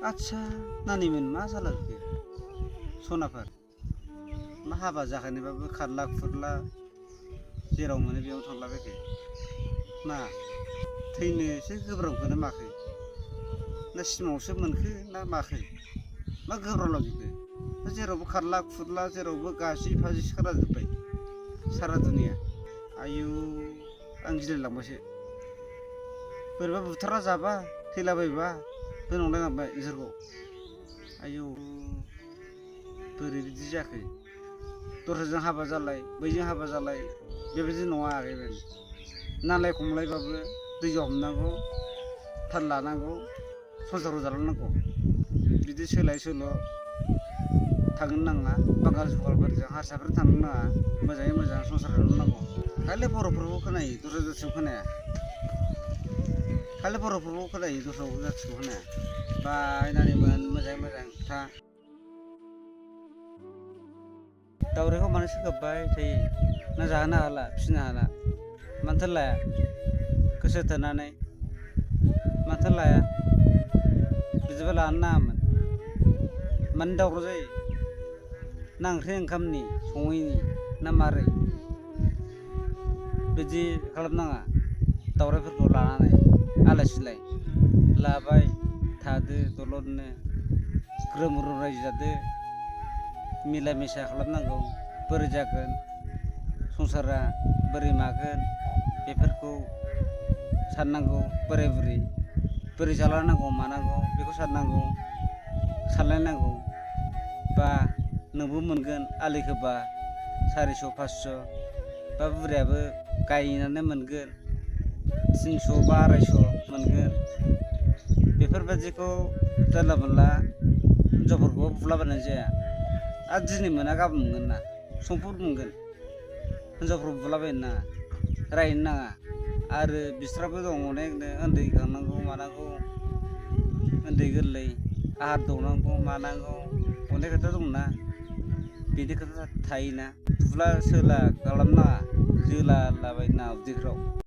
आच्छा नानिमोन मा जालांखो सनाफोर मा हाबा जाखानायबाबो खारला खुरला जेराव मोनो बेयाव थांलाबायखो मा थैनोसो गोब्राबखौनो माखो ना सिमाङावसो मोनखो ना माखो मा गोब्राबला जोबखो जेरावबो खारला खुरला जेरावबो गाज्रि फाज्रि साराजोब्बाय सारा दुनिया आयु आं गिलायलांबायसो बोरैबा बुथारना जाबा थैलाबायबा दोनलांलायलांबाय इसोरखौ आयौ बोरै बिदि जाखो दस्राजों हाबा जालाय बैजों हाबा जालाय बेबायदि नङा आगैमोन नांलाय खमलायबाबो दैयाव हमनांगौ थाल लानांगौ संसाराव जालांनांगौ बिदि सोलाय सोल' थांनो नाङा बांगाल जुगालफोरजों हारसाफोर थांनो नाङा मोजाङै मोजां संसार जालांनांगौ खालि बर'फोरखौ खोनायो दस्रा जाथिखौ खोनाया खालि बर'फोरखौ खोनायो दस्रा जाथिखौ खोनाया बायनानैमोन मोजाङै मोजां था दाउराइखौ मानो सोगाबबाय थायो ना जाहोनो हाला फिसिनो हाला मानोथो लाया गोसो थोनानै मानोथो लाया बिदिबा लानो नाङामोन मानो दावराव जायो ना ओंख्रि ओंखामनि सङैनि ना मारै बिदि खालामनाङा दाउराइफोरखौ लानानै आलाय सिलाय लाबाय थादो दलदनो ग्रोम ग्रोम रायजो जादो मिला मिसा खालामनांगौ बोरै जागोन संसारा बोरै मागोन बेफोरखौ साननांगौ बोराय बुरै बोरै जालांनांगौ मानांगौ बेखौ साननांगौ सानलायनांगौ बा नोंबो मोनगोन आलि खोबा 400 500 बा बुरैयाबो गायनानै मोनगोन 300 बा 250 मोनगोन बेफोरबादिखौ जानला मोनला हिनजावफोरखौबो बुलाबायनाय जाया आरो दिनै मोना गाबोन मोनगोन ना समफोर मोनगोन हिनजावफोरखौ बुलाबायनो नाङा रायनो नाङा आरो बिस्राबो दं अनेकनो उन्दै खांनांगौ मानांगौ उन्दै गोरलै आहार दौनांगौ मानांगौ अनेक खोथा दंना बिदि खोथा थायोना बुला सोला खालामनाङा जोलालाबायनो नाङा उदैफ्राव